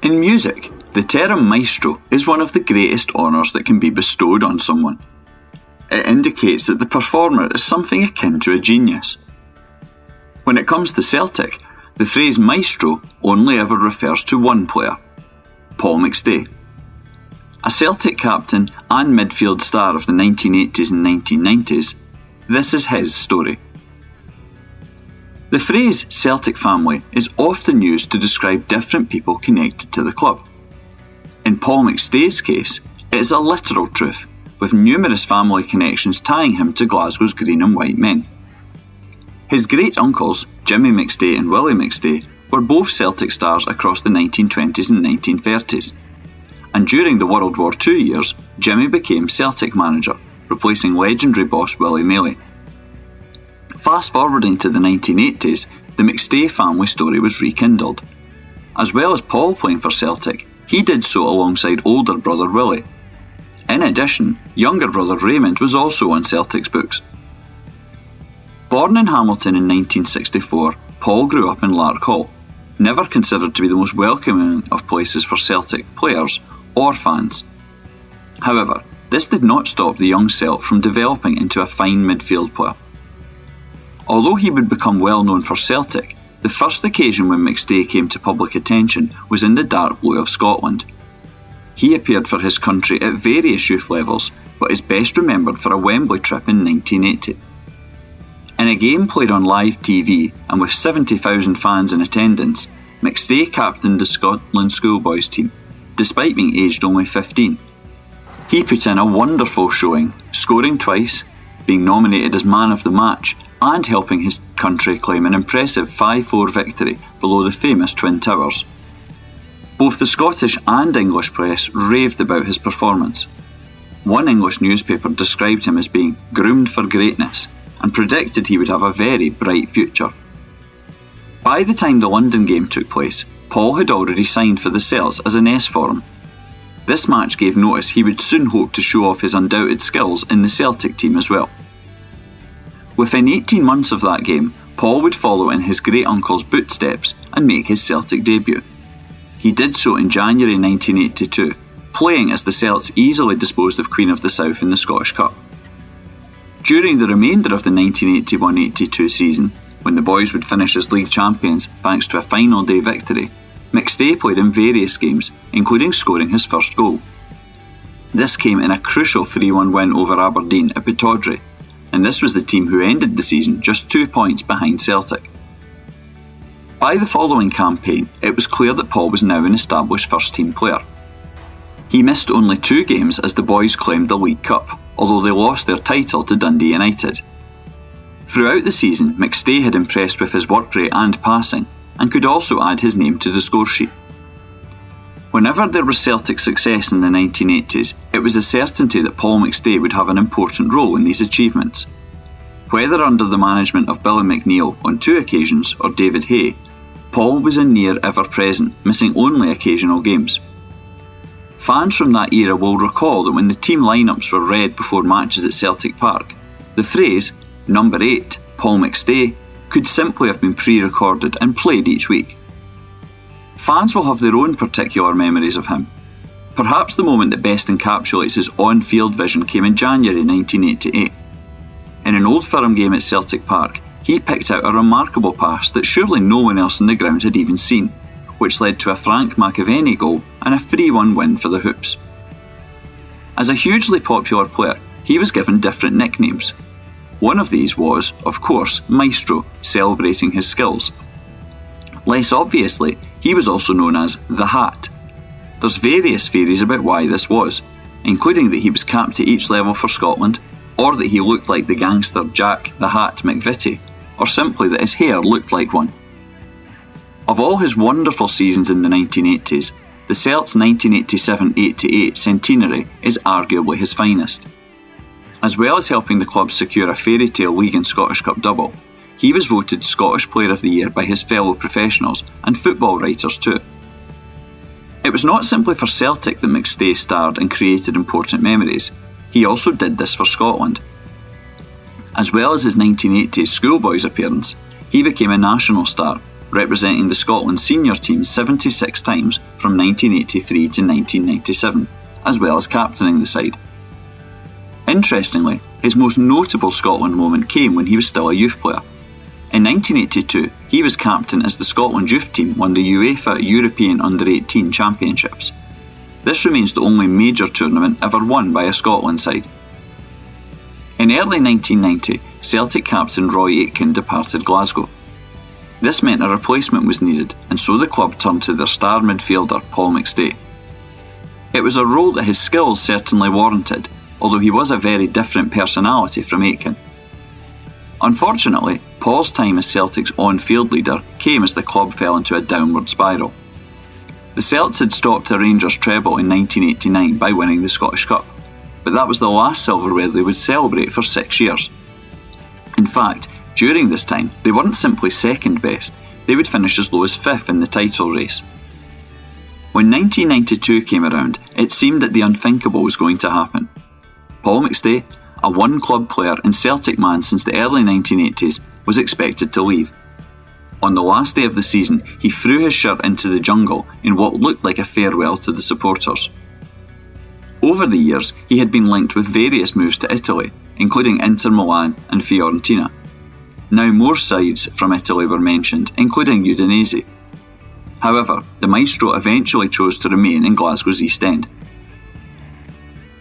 In music, the term maestro is one of the greatest honours that can be bestowed on someone. It indicates that the performer is something akin to a genius. When it comes to Celtic, the phrase maestro only ever refers to one player, Paul McStay. A Celtic captain and midfield star of the 1980s and 1990s, this is his story. The phrase Celtic family is often used to describe different people connected to the club. In Paul McStay's case, it is a literal truth, with numerous family connections tying him to Glasgow's green and white men. His great-uncles, Jimmy McStay and Willie McStay, were both Celtic stars across the 1920s and 1930s. And during the World War II years, Jimmy became Celtic manager, replacing legendary boss Willie Maley. Fast forwarding to the 1980s, the McStay family story was rekindled. As well as Paul playing for Celtic, he did so alongside older brother Willie. In addition, younger brother Raymond was also on Celtic's books. Born in Hamilton in 1964, Paul grew up in Lark Hall, never considered to be the most welcoming of places for Celtic players or fans. However, this did not stop the young Celt from developing into a fine midfield player. Although he would become well known for Celtic, the first occasion when McStay came to public attention was in the dark blue of Scotland. He appeared for his country at various youth levels, but is best remembered for a Wembley trip in 1980. In a game played on live TV and with 70,000 fans in attendance, McStay captained the Scotland schoolboys team, despite being aged only 15. He put in a wonderful showing, scoring twice, being nominated as man of the match, and helping his country claim an impressive 5-4 victory below the famous Twin Towers. Both the Scottish and English press raved about his performance. One English newspaper described him as being groomed for greatness and predicted he would have a very bright future. By the time the London game took place, Paul had already signed for the Celts as an S for him. This match gave notice he would soon hope to show off his undoubted skills in the Celtic team as well. Within 18 months of that game, Paul would follow in his great-uncle's footsteps and make his Celtic debut. He did so in January 1982, playing as the Celts easily disposed of Queen of the South in the Scottish Cup. During the remainder of the 1981-82 season, when the boys would finish as league champions thanks to a final day victory, McStay played in various games, including scoring his first goal. This came in a crucial 3-1 win over Aberdeen at Pittodrie, and this was the team who ended the season just 2 points behind Celtic. By the following campaign, it was clear that Paul was now an established first-team player. He missed only 2 games as the boys claimed the League Cup, although they lost their title to Dundee United. Throughout the season, McStay had impressed with his work rate and passing, and could also add his name to the scoresheet. Whenever there was Celtic success in the 1980s, it was a certainty that Paul McStay would have an important role in these achievements. Whether under the management of Billy McNeill on 2 occasions or David Hay, Paul was a near ever-present, missing only occasional games. Fans from that era will recall that when the team lineups were read before matches at Celtic Park, the phrase, "Number 8, Paul McStay," could simply have been pre-recorded and played each week. Fans will have their own particular memories of him. Perhaps the moment that best encapsulates his on-field vision came in January 1988. In an Old Firm game at Celtic Park, he picked out a remarkable pass that surely no one else on the ground had even seen, which led to a Frank McAvenny goal and a 3-1 win for the Hoops. As a hugely popular player, he was given different nicknames. One of these was, of course, Maestro, celebrating his skills. Less obviously, he was also known as the Hat. There's various theories about why this was, including that he was capped at each level for Scotland, or that he looked like the gangster Jack the Hat McVitie, or simply that his hair looked like one. Of all his wonderful seasons in the 1980s, the Celts' 1987-88 centenary is arguably his finest. As well as helping the club secure a fairy tale league and Scottish Cup double, he was voted Scottish Player of the Year by his fellow professionals and football writers too. It was not simply for Celtic that McStay starred and created important memories, he also did this for Scotland. As well as his 1980s schoolboys appearance, he became a national star, representing the Scotland senior team 76 times from 1983 to 1997, as well as captaining the side. Interestingly, his most notable Scotland moment came when he was still a youth player. In 1982, he was captain as the Scotland youth team won the UEFA European Under-18 Championships. This remains the only major tournament ever won by a Scotland side. In early 1990, Celtic captain Roy Aitken departed Glasgow. This meant a replacement was needed, and so the club turned to their star midfielder Paul McStay. It was a role that his skills certainly warranted, although he was a very different personality from Aitken. Unfortunately, Paul's time as Celtic's on-field leader came as the club fell into a downward spiral. The Celts had stopped a Rangers treble in 1989 by winning the Scottish Cup, but that was the last silverware they would celebrate for 6 years. In fact, during this time, they weren't simply second best, they would finish as low as 5th in the title race. When 1992 came around, it seemed that the unthinkable was going to happen. Paul McStay, a one-club player and Celtic man since the early 1980s, was expected to leave. On the last day of the season, he threw his shirt into the jungle in what looked like a farewell to the supporters. Over the years, he had been linked with various moves to Italy, including Inter Milan and Fiorentina. Now more sides from Italy were mentioned, including Udinese. However, the maestro eventually chose to remain in Glasgow's East End.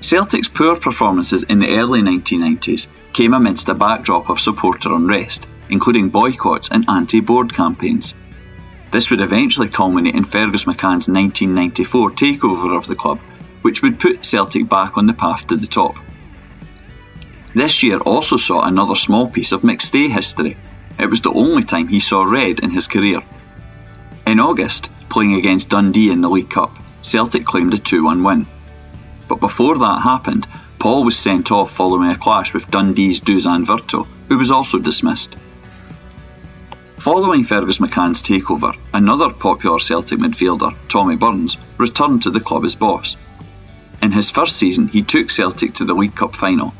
Celtic's poor performances in the early 1990s came amidst a backdrop of supporter unrest, including boycotts and anti-board campaigns. This would eventually culminate in Fergus McCann's 1994 takeover of the club, which would put Celtic back on the path to the top. This year also saw another small piece of McStay history. It was the only time he saw red in his career. In August, playing against Dundee in the League Cup, Celtic claimed a 2-1 win. But before that happened, Paul was sent off following a clash with Dundee's Dusan Virto, who was also dismissed. Following Fergus McCann's takeover, another popular Celtic midfielder, Tommy Burns, returned to the club as boss. In his first season, he took Celtic to the League Cup final.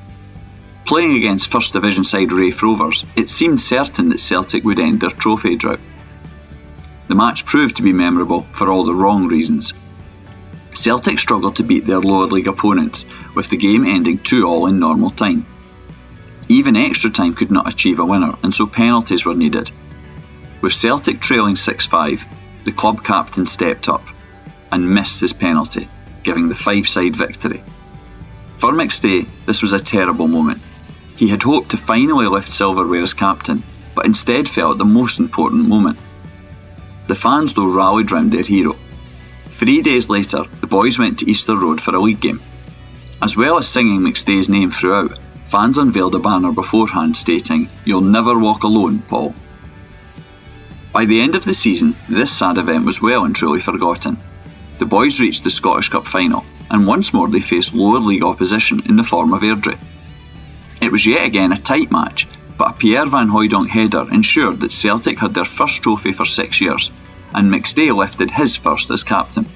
Playing against First Division side Raith Rovers, it seemed certain that Celtic would end their trophy drought. The match proved to be memorable for all the wrong reasons. Celtic struggled to beat their lower league opponents, with the game ending 2-2 in normal time. Even extra time could not achieve a winner, and so penalties were needed. With Celtic trailing 6-5, the club captain stepped up and missed his penalty, giving the five-side victory. For McStay, this was a terrible moment. He had hoped to finally lift silverware as captain, but instead fell at the most important moment. The fans, though, rallied round their hero. 3 days later, the boys went to Easter Road for a league game. As well as singing McStay's name throughout, fans unveiled a banner beforehand stating, "You'll never walk alone, Paul." By the end of the season, this sad event was well and truly forgotten. The boys reached the Scottish Cup final, and once more they faced lower league opposition in the form of Airdrie. It was yet again a tight match, but a Pierre van Hooijdonk header ensured that Celtic had their first trophy for 6 years, and McStay lifted his first as captain.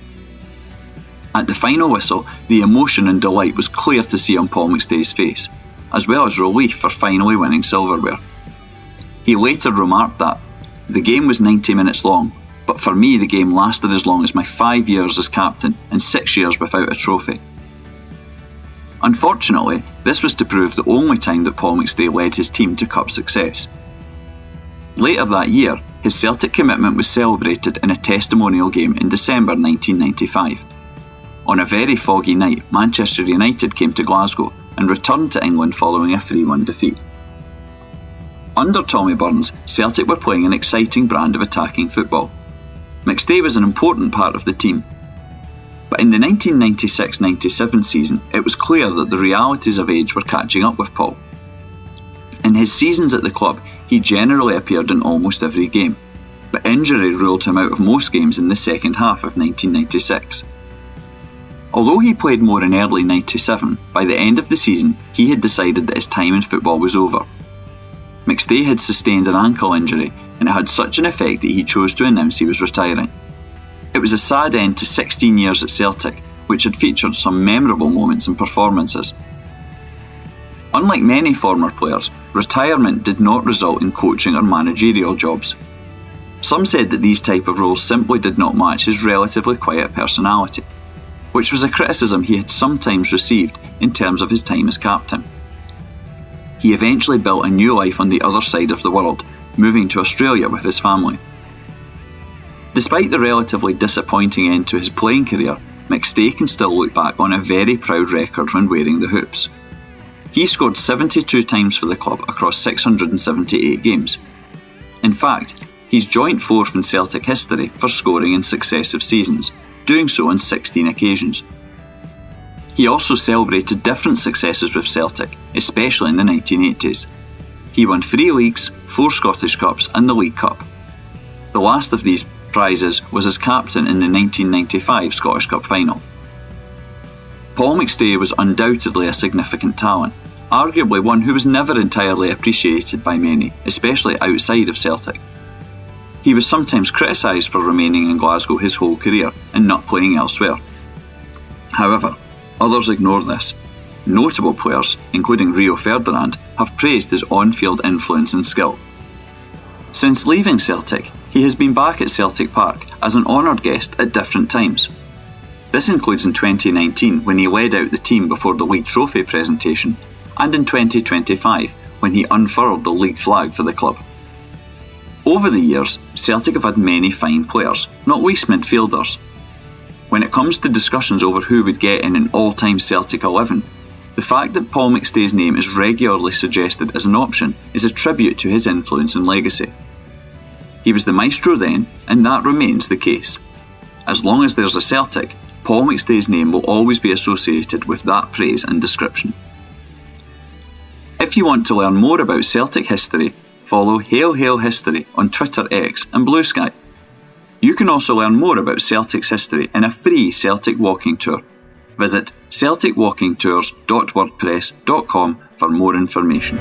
At the final whistle, the emotion and delight was clear to see on Paul McStay's face, as well as relief for finally winning silverware. He later remarked that, "The game was 90 minutes long, but for me the game lasted as long as my 5 years as captain and 6 years without a trophy." Unfortunately, this was to prove the only time that Paul McStay led his team to cup success. Later that year, his Celtic commitment was celebrated in a testimonial game in December 1995. On a very foggy night, Manchester United came to Glasgow and returned to England following a 3-1 defeat. Under Tommy Burns, Celtic were playing an exciting brand of attacking football. McStay was an important part of the team. But in the 1996-97 season, it was clear that the realities of age were catching up with Paul. In his seasons at the club, he generally appeared in almost every game, but injury ruled him out of most games in the second half of 1996. Although he played more in early 97, by the end of the season, he had decided that his time in football was over. McStay had sustained an ankle injury, and it had such an effect that he chose to announce he was retiring. It was a sad end to 16 years at Celtic, which had featured some memorable moments and performances. Unlike many former players, retirement did not result in coaching or managerial jobs. Some said that these type of roles simply did not match his relatively quiet personality, which was a criticism he had sometimes received in terms of his time as captain. He eventually built a new life on the other side of the world, moving to Australia with his family. Despite the relatively disappointing end to his playing career, McStay can still look back on a very proud record when wearing the hoops. He scored 72 times for the club across 678 games. In fact, he's joint fourth in Celtic history for scoring in successive seasons, doing so on 16 occasions. He also celebrated different successes with Celtic, especially in the 1980s. He won 3 leagues, 4 Scottish Cups and the League Cup. The last of these prizes was as captain in the 1995 Scottish Cup final. Paul McStay was undoubtedly a significant talent, arguably one who was never entirely appreciated by many, especially outside of Celtic. He was sometimes criticised for remaining in Glasgow his whole career and not playing elsewhere. However, others ignore this. Notable players, including Rio Ferdinand, have praised his on-field influence and skill. Since leaving Celtic, he has been back at Celtic Park as an honoured guest at different times. This includes in 2019 when he led out the team before the league trophy presentation, and in 2025 when he unfurled the league flag for the club. Over the years, Celtic have had many fine players, not least midfielders. When it comes to discussions over who would get in an all-time Celtic 11, the fact that Paul McStay's name is regularly suggested as an option is a tribute to his influence and legacy. He was the maestro then, and that remains the case. As long as there's a Celtic, Paul McStay's name will always be associated with that praise and description. If you want to learn more about Celtic history, follow Hail Hail History on Twitter, X and Blue Sky. You can also learn more about Celtic's history in a free Celtic walking tour. Visit celticwalkingtours.wordpress.com for more information.